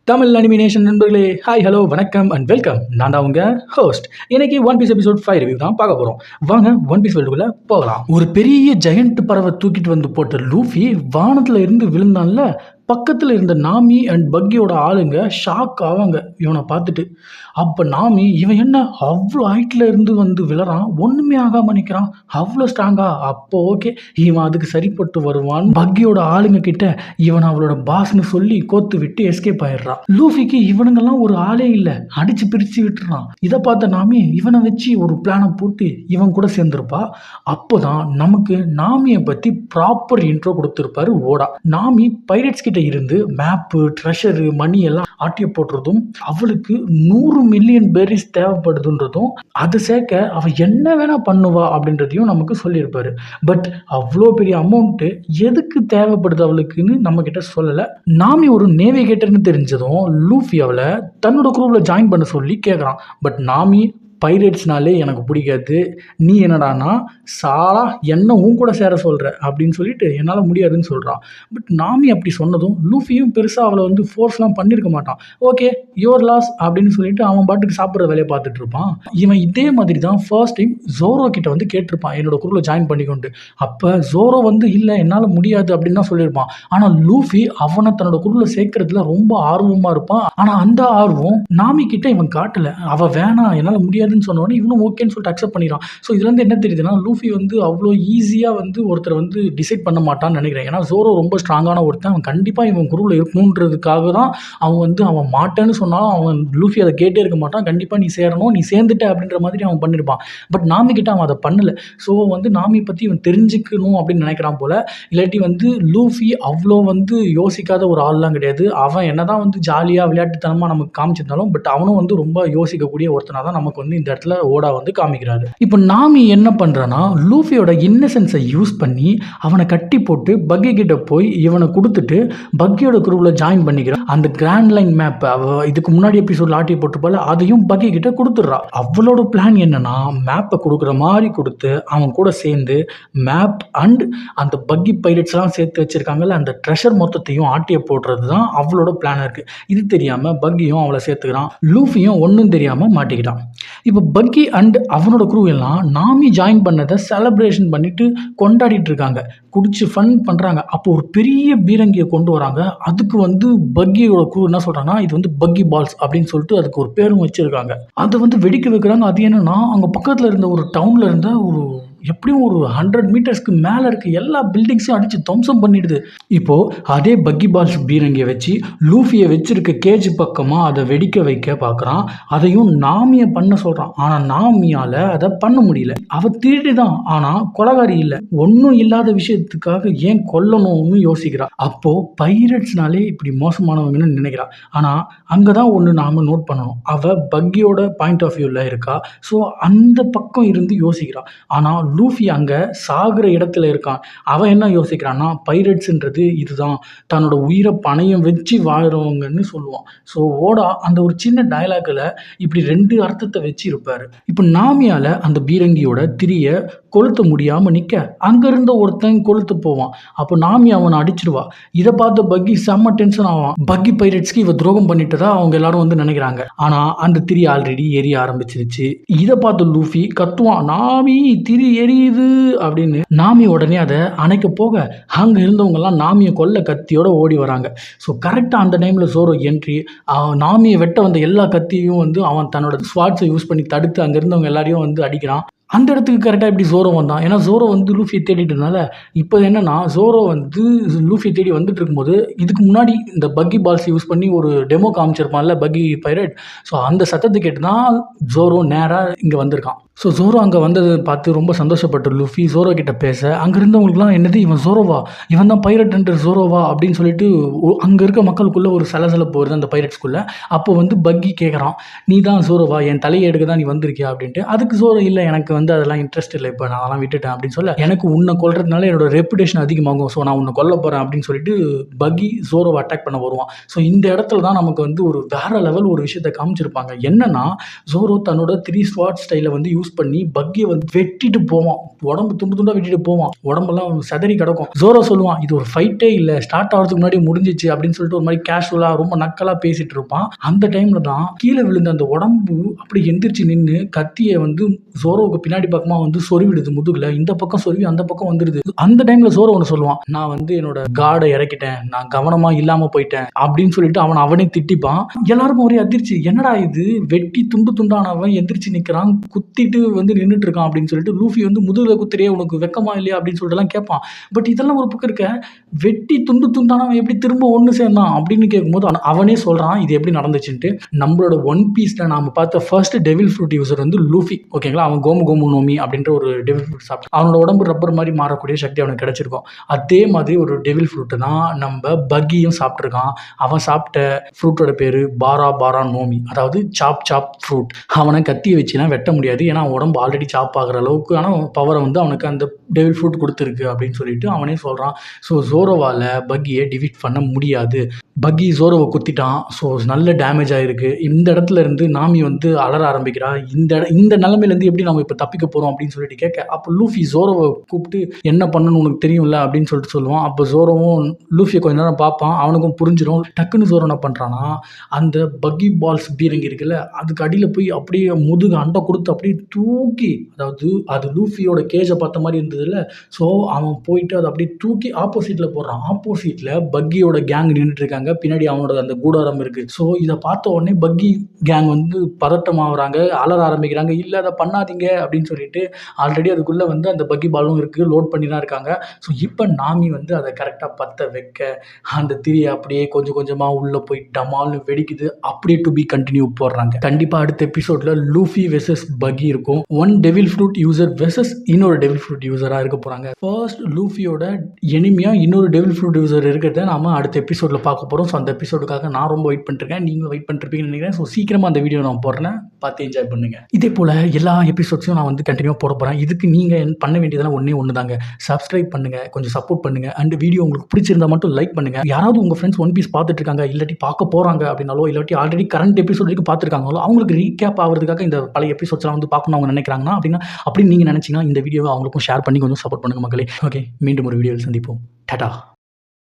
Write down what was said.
தமிழ் அனிமினேஷன் நண்பர்களே, hi hello வணக்கம் and welcome. நான் தான் உங்க ஹோஸ்ட். இன்னைக்கு ஒன் பீஸ் எபிசோட் 5 ரிவ்யூ தான் பார்க்க போகிறோம். வாங்க ஒன் பீஸ் வேர்ல்டுக்குள்ள போகலாம். ஒரு பெரிய ஜெயண்ட் பறவை தூக்கிட்டு வந்து போட்ட லூஃபி வானத்தில் இருந்து விழுந்தான்ல, பக்கத்தில் இருந்த நாமி அண்ட் பக்கியோட ஆளுங்க ஷாக் ஆவாங்க இவனை பார்த்துட்டு. அப்போ நாமி இவன் என்ன அவ்வளோ ஹைட்டில் இருந்து வந்து விழறான், ஒன்றுமே ஆகாமல் நிற்கிறான், அவ்வளோ ஸ்ட்ராங்கா, அப்போ ஓகே இவன் அதுக்கு சரிப்பட்டு வருவான். பக்கியோட ஆளுங்க கிட்ட இவன் அவளோட பாஸ்ன்னு சொல்லி கோத்து விட்டு எஸ்கேப் ஆயிடுறான். லூஃபிக்கு இவனுங்கெல்லாம் ஒரு ஆளே இல்லை, அடிச்சு பிரித்து விட்டுறான். இதை பார்த்த நாமி இவனை வச்சு ஒரு பிளானை போட்டு இவன் கூட சேர்ந்துருப்பா. அப்போதான் நமக்கு நாமியை பற்றி ப்ராப்பர் இன்ட்ரோ கொடுத்துருப்பாரு ஓடா. நாமி பைரட்ஸ் கிட்ட இருந்து மேப்பு, ட்ரெஷரு, மணி எல்லாம் ஆட்டிய போடுறதும், அவளுக்கு 100 மில்லியன் பெரிஸ் தேவைப்படுதுன்றதும், அதை சேர்க்க அவ என்ன வேணா பண்ணுவா அப்படின்றதையும் நமக்கு சொல்லியிருப்பாரு. பட் அவ்வளோ பெரிய அமௌண்ட்டு எதுக்கு தேவைப்படுது அவளுக்குன்னு நம்ம கிட்ட சொல்லலை. நாமி ஒரு நேவிகேட்டர்னு தெரிஞ்சதும் லூஃபி அவளை தன்னோட குரூப்ல ஜாயின் பண்ண சொல்லி கேட்குறான். பட் நாமி பைரேட்ஸ்னாலே எனக்கு பிடிக்காது, நீ என்னடானா சாலா என்ன உன் கூட சேர சொல்கிற அப்படின்னு சொல்லிட்டு என்னால் முடியாதுன்னு சொல்கிறான். பட் நாமி அப்படி சொன்னதும் லூஃபியும் பெருசாக அவளை வந்து ஃபோர்ஸ்லாம் பண்ணியிருக்க மாட்டான். ஓகே யுவர் லாஸ் அப்படின்னு சொல்லிட்டு அவன் பாட்டுக்கு சாப்பிட்ற வேலையை பார்த்துட்டு இருப்பான். இவன் இதே மாதிரி தான் ஃபர்ஸ்ட் டைம் ஜோரோ கிட்ட வந்து கேட்டிருப்பான், என்னோட குரூப்பில் ஜாயின் பண்ணிக்கொண்டு. அப்போ ஜோரோ வந்து இல்லை என்னால் முடியாது அப்படின்னு தான் சொல்லியிருப்பான். ஆனால் லூஃபி அவனை தன்னோட குரூப்பில் சேர்க்கறதுல ரொம்ப ஆர்வமாக இருப்பான். ஆனால் அந்த ஆர்வம் நாமி கிட்ட இவன் காட்டலை. அவள் வேணாம் என்னால் முடியாது சொன்னோடனே இவனும் ஓகேன்னு சொல்லிட்டு அக்செப்ட் பண்ணிடுறான். ஸோ இதுலேருந்து என்ன தெரியுதுன்னா, லூஃபி வந்து அவ்வளோ ஈஸியாக வந்து ஒருத்தர் வந்து டிசைட் பண்ண மாட்டான்னு நினைக்கிறேன். ஏன்னா ஜோரோ ரொம்ப ஸ்ட்ராங்கான ஒருத்தன், அவன் கண்டிப்பாக இவன் குரூப்பில் இருக்கணுன்றதுக்காக தான் அவன் மாட்டேன்னு சொன்னாலும் அவன் லூஃபி அதை கேட்டே இருக்க மாட்டான். கண்டிப்பாக நீ சேரணும், நீ சேர்ந்துட்ட அப்படின்ற மாதிரி அவன் பண்ணியிருப்பான். பட் நாமி கிட்ட அவன் அதை பண்ணலை. ஸோ வந்து நாமி பற்றி இவன் தெரிஞ்சுக்கணும் அப்படின்னு நினைக்கிறான் போல. இல்லாட்டி வந்து லூஃபி அவ்வளோ வந்து யோசிக்காத ஒரு ஆள்லாம் கிடையாது. அவன் என்னதான் வந்து ஜாலியாக விளையாட்டுத்தனமாக நமக்கு காமிச்சிருந்தாலும் பட் அவனும் வந்து ரொம்ப யோசிக்கக்கூடிய ஒருத்தனாக தான் நமக்கு வந்து இந்த இடத்துல ஓடா வந்து காமிக்கிறாரு. இப்போ நாமி என்ன பண்றான்னா, லூஃபியோட இன்னசென்ஸை யூஸ் பண்ணி அவனை கட்டி போட்டு பக்கி கிட்ட போய் இவனை கொடுத்துட்டு பக்கியோட குரூப்ல ஜாயின் பண்ணிக்கிறான். அந்த கிராண்ட் லைன் மேப் இதுக்கு முன்னாடி எபிசோட்ல ஆட்டி போட்டுப்பால அதையும் பக்கி கிட்ட கொடுத்துட்றா. அவளோட பிளான் என்னன்னா, மேப்பை கொடுக்குற மாதிரி கொடுத்து அவன் கூட சேர்ந்து மேப் அண்ட் அந்த பக்கி பைரட்ஸ் எல்லாம் சேர்த்து வச்சிருக்காங்கல்ல, அந்த ட்ரெஷர் மொத்தத்தையும் ஆட்டிய போடுறது தான் அவளோட பிளான் இருக்கு. இது தெரியாம பக்கியும் அவளை சேர்த்துக்கிறான். லூஃபியும் ஒன்றும் தெரியாம மாட்டிக்கிட்டான். இப்போ பக்கி அண்ட் அவனோட குரூ எல்லாம் நாமி ஜாயின் பண்ணதை செலிப்ரேஷன் பண்ணிட்டு கொண்டாடிட்டு இருக்காங்க, குடிச்சு ஃபன் பண்ணுறாங்க. அப்போ ஒரு பெரிய பீரங்கியை கொண்டு வராங்க. அதுக்கு வந்து பக்கியோட குரூ என்ன சொல்கிறாங்கன்னா, இது வந்து பக்கி பால்ஸ் அப்படின்னு சொல்லிட்டு அதுக்கு ஒரு பேரும் வச்சுருக்காங்க. அதை வந்து வெடிக்க வைக்கிறாங்க. அது என்னன்னா, அங்கே பக்கத்தில் இருந்த ஒரு டவுனில் இருந்த ஒரு எப்படியும் ஒரு 100 மீட்டர்ஸ்க்கு மேலே இருக்க எல்லா பில்டிங்ஸையும் அடித்து துவம்சம் பண்ணிடுது. இப்போது அதே பக்கி பால்ஸ் பீரங்கியை வச்சு லூஃபியை வச்சிருக்க கேஜ் பக்கமாக அதை வெடிக்க வைக்க பார்க்குறான். அதையும் நாமியை பண்ண சொல்கிறான். ஆனால் நாமியால் அதை பண்ண முடியல. அவள் திருடி தான், ஆனால் கொலகாரி இல்லை. ஒன்றும் இல்லாத விஷயத்துக்காக ஏன் கொல்லணும்னு யோசிக்கிறான். அப்போது பைரட்ஸ்னாலே இப்படி மோசமானவங்கன்னு நினைக்கிறான். ஆனால் அங்கே தான் ஒன்று நாம் நோட் பண்ணணும், அவள் பக்கியோட பாயிண்ட் ஆஃப் வியூவில் இருக்கா. ஸோ அந்த பக்கம் இருந்து யோசிக்கிறான். ஆனால் லூஃபி அங்கே சாகிற இடத்துல இருக்கான். அவன் என்ன யோசிக்கிறான்னா, பைரட்ஸ்ன்றது இதுதான், தன்னோட உயிரை பணையம் வச்சு வாழ்கிறவங்கன்னு சொல்லுவான். ஸோ ஓடா அந்த ஒரு சின்ன டயலாகில் இப்படி 2 அர்த்தத்தை வச்சு இருப்பார். இப்போ நாமியால் அந்த பீரங்கியோட திரியை கொளுத்த முடியாமல் நிற்க அங்கேருந்த ஒருத்தன் கொளுத்து போவான். அப்போ நாமி அவனை அடிச்சிடுவா. இதை பார்த்த பக்கி செம்ம டென்ஷன் ஆவான். பக்கி பைரட்ஸ்க்கு இவ துரோகம் பண்ணிட்டதா அவங்க எல்லாரும் வந்து நினைக்கிறாங்க. ஆனால் அந்த திரி ஆல்ரெடி எரிய ஆரம்பிச்சிருச்சு. இதை பார்த்து லூஃபி கத்துவான், நாமி திரி எரியுது அப்படின்னு. நாமி உடனே அதை அணைக்க போக அங்கே இருந்தவங்கெல்லாம் நாமியை கொல்ல கத்தியோட ஓடி வராங்க. ஸோ கரெக்டாக அந்த டைமில் ஜோரோ என்ட்ரி. நாமியை வெட்ட வந்த எல்லா கத்தியும் வந்து அவன் தன்னோட ஸ்வாட்ஸை யூஸ் பண்ணி தடுத்து அங்கே இருந்தவங்க எல்லாரையும் வந்து அடிக்கிறான். அந்த இடத்துக்கு கரெக்டாக இப்படி ஜோரோ வந்தான். ஏன்னா ஜோரோ வந்து லூஃபியை தேடிட்டதுனால இப்போ என்னன்னா, ஜோரோ வந்து லூஃபியை தேடி வந்துட்டு இருக்கும்போது இதுக்கு முன்னாடி இந்த பக்கி பால்ஸ் யூஸ் பண்ணி ஒரு டெமோ காமிச்சிருப்பான்ல பக்கி பைரட். ஸோ அந்த சத்தத்தை கேட்டு தான் ஜோரோ நேராக இங்கே வந்திருக்கான். ஸோ ஜோரோ அங்கே வந்ததை பார்த்து ரொம்ப சந்தோஷப்பட்டு லூஃபி ஜோரோ கிட்ட பேச அங்கே இருந்தவங்களுக்குலாம் என்னது இவன் ஜோரோவா, இவன் தான் பைரட் என்டர் ஜோரோவா அப்படின்னு சொல்லிட்டு அங்கே இருக்க மக்களுக்குள்ளே ஒரு சலசலப்பு வருது அந்த பைரட்ஸ்குள்ளே. அப்போ வந்து பக்கி கேட்குறான், நீ தான் ஜோரோவா, என் தலையை எடுக்க தான் நீ வந்திருக்கியா அப்படின்ட்டு. அதுக்கு ஜோரோ இல்லை, எனக்கு வந்து அதெல்லாம் இன்ட்ரெஸ்ட் இல்லை, இப்போ நான் அதெல்லாம் விட்டுட்டேன் அப்படின்னு சொல்ல, எனக்கு உன்னை கொல்றதுனால என்னோட ரெப்புடேஷன் அதிகமாகும், ஸோ நான் உன்னை கொல்ல போகிறேன் அப்படின்னு சொல்லிட்டு பக்கி ஜோரோவை அட்டாக் பண்ண வருவான். ஸோ இந்த இடத்துல தான் நமக்கு வந்து ஒரு வேற லெவல் ஒரு விஷயத்தை காமிச்சிருப்பாங்க. என்னன்னா, ஜோரோ தன்னோட 3 ஸ்வாட் ஸ்டைலை வந்து யூஸ் யூஸ் பண்ணி பக்கியை வந்து வெட்டிட்டு போவான். உடம்பு துண்டு துண்டா வெட்டிட்டு போவான். உடம்பெல்லாம் செதறி கிடக்கும். ஜோரோ சொல்லுவான், இது ஒரு ஃபைட்டே இல்லை, ஸ்டார்ட் ஆகிறதுக்கு முன்னாடி முடிஞ்சிச்சு அப்படின்னு சொல்லிட்டு ஒரு மாதிரி கேஷுவலா ரொம்ப நக்கலா பேசிட்டு இருப்பான். அந்த டைம்ல தான் கீழே விழுந்த அந்த உடம்பு அப்படி எந்திரிச்சு நின்று கத்தியை வந்து ஜோரோவுக்கு பின்னாடி பக்கமா வந்து சொருவிடுது முதுகுல. இந்த பக்கம் சொருவி அந்த பக்கம் வந்துடுது. அந்த டைம்ல ஜோரோ ஒன்று சொல்லுவான், நான் வந்து என்னோட காடை இறக்கிட்டேன், நான் கவனமா இல்லாம போயிட்டேன் அப்படின்னு சொல்லிட்டு அவனே திட்டிப்பான். எல்லாருக்கும் ஒரே அதிர்ச்சி, என்னடா இது வெட்டி துண்டு துண்டானவன் எந்திரிச்சு நிக்கிறான், குத்திட்டு வந்து நின்றுட்டு இருக்கான் அப்படின்னு சொல்லிட்டு லூஃபி வந்து முதுகுல குத்துறியே, உனக்கு வெக்கமா இல்லையா அப்படின்னு சொல்லிட்டு எல்லாம் கேட்பான். பட் இதெல்லாம் ஒரு பக்கம் இருக்க, வெட்டி துண்டு துண்டானவன் எப்படி திரும்ப ஒன்று சேர்ந்தான் அப்படின்னு கேட்கும்போது அவனே சொல்றான் இது எப்படி நடந்துச்சுன்ட்டு. நம்மளோட ஒன் பீஸ்ல நாம பார்த்த ஃபர்ஸ்ட் டெவில் ஃப்ரூட் யூசர் வந்து லூஃபி, ஓகேங்களா. அவன் கோமு கோமு நோமி அப்படின்ற ஒரு டெவில் ஃப்ரூட் சாப்பிட்டு அவனோட உடம்பு ரப்பர் மாதிரி மாறக்கூடிய சக்தி அவனுக்கு கிடைச்சிருக்கும். அதே மாதிரி ஒரு டெவில் ஃப்ரூட் தான் நம்ம பக்கியும் சாப்பிட்ருக்கான். அவன் சாப்பிட்ட ஃப்ரூட்டோட பேரு பாரா பாரா நோமி, அதாவது சாப் சாப் ஃப்ரூட். அவனை கத்தியை வச்சுலாம் வெட்ட முடியாது, ஏன்னா அவன் உடம்பு ஆல்ரெடி சாப் ஆகிற அளவுக்கு ஆனால் பவரை வந்து அவனுக்கு அந்த டெவில் ஃப்ரூட் கொடுத்துருக்கு அப்படின்னு சொல்லிட்டு அவனே சொல்றான். ஸோ ஜோரோவால பக்கியை டிஃபீட் பண்ண முடியாது. பக்கி ஜோரோவை குத்திட்டான். ஸோ நல்ல டேமேஜ் ஆகிருக்கு. இந்த இடத்துல இருந்து நாமி வந்து அலற ஆரம்பிக்கிறா. இந்த நிலைமையிலேருந்து எப்படி நம்ம இப்போ தப்பிக்க போகிறோம் அப்படின்னு சொல்லிட்டு கேட்க, அப்போ லூஃபி ஜோரோவை கூப்பிட்டு என்ன பண்ணணும்னு உனக்கு தெரியும்ல அப்படின்னு சொல்லிட்டு சொல்லுவான். அப்போ ஜோரோவும் லூஃபியை கொஞ்ச நேரம் பார்ப்பான். அவனுக்கும் புரிஞ்சிடும். டக்குன்னு ஜோரோ என்ன பண்ணுறான்னா, அந்த பக்கி பால்ஸ் பீரங்கி இருக்குல்ல, அதுக்கு அடியில் போய் அப்படியே முதுகு அண்டை கொடுத்து அப்படியே தூக்கி, அதாவது அது லூஃபியோட கேஜை பார்த்த மாதிரி இருந்ததுல்ல, ஸோ அவன் போயிட்டு அதை அப்படியே தூக்கி ஆப்போசிட்டில் போடுறான். ஆப்போசிட்டில் பக்கியோட கேங் நின்றுட்டு இருக்காங்க. பின்னாடி அவனோட அந்த கூடாரம் இருக்கு. ஸோ இதை பார்த்த உடனே பக்கி கேங் வந்து பதட்டம் ஆகுறாங்க, அலற ஆரம்பிக்கிறாங்க. இல்லை அதை பண்ணாதீங்க அப்படின்னு சொல்லிட்டு. ஆல்ரெடி அதுக்குள்ளே வந்து அந்த பக்கி பாலும் இருக்குது, லோட் பண்ணி தான் இருக்காங்க. ஸோ இப்போ நாமி வந்து அதை கரெக்டாக பற்ற வைக்க அந்த திரியை அப்படியே கொஞ்சம் கொஞ்சமாக உள்ளே போய் டமால்னு வெடிக்குது. அப்படியே டு பி கண்டினியூ போடுறாங்க. கண்டிப்பாக அடுத்த எபிசோட்ல லூஃபி வெர்சஸ் பக்கி இருக்கும். One devil fruit user versus இன்னொரு டெவில் ஃப்ரூட் யூசராக இருக்க போகிறாங்க. ஃபர்ஸ்ட் லூஃபியோட எனிமியா இன்னொரு டெவில் ஃப்ரூட் யூசர் இருக்கிறத நாம அடுத்த எபிசோடில் பார்க்க போகிறோம். ஸோ அந்த எபிசோடுக்காக நான் ரொம்ப வெயிட் பண்ணிருக்கேன், நீங்களும் வெயிட் பண்ணிருப்பீங்கன்னு நினைக்கிறேன். ஸோ சீக்கிரமாக அந்த வீடியோ நான் போடுறேன், பார்த்து என்ஜாய் பண்ணுங்க. இதே போல் எல்லா எபிசோட்ஸையும் நான் வந்து கண்டினியூ போட போகிறேன். இதுக்கு நீங்கள் பண்ண வேண்டியதெல்லாம் ஒன்று தாங்க, சப்ஸ்கிரைப் பண்ணுங்கள், கொஞ்சம் சப்போர்ட் பண்ணுங்கள். அண்ட் வீடியோ உங்களுக்கு பிடிச்சிருந்தா மட்டும் லைக் பண்ணுங்கள். யாராவது உங்கள் ஃப்ரெண்ட்ஸ் ஒன் பீஸ் பார்த்துட்டு இருக்காங்க, இல்லாட்டி பார்க்க போகிறாங்க அப்படின்னாலோ, இல்லாட்டி ஆல்ரெடி கரண்ட் எபிசோட் வரைக்கும் பார்த்துருக்காங்களோ, அவங்களுக்கு ரீகேப் ஆகிறதுக்காக இந்த பழைய எபிசோட்ஸ்லாம் வந்து பார்க்கணும் அவங்க நினைக்கிறாங்கன்னா அப்படின்னு நீங்கள் நினச்சிங்கன்னா இந்த வீடியோவை அவங்களுக்கும் ஷேர் பண்ணி கொஞ்சம் சப்போர்ட் பண்ணுங்கள் மக்களே. ஓகே, மீண்டும் ஒரு வீடியோவில் சந்திப்போம். டாடா.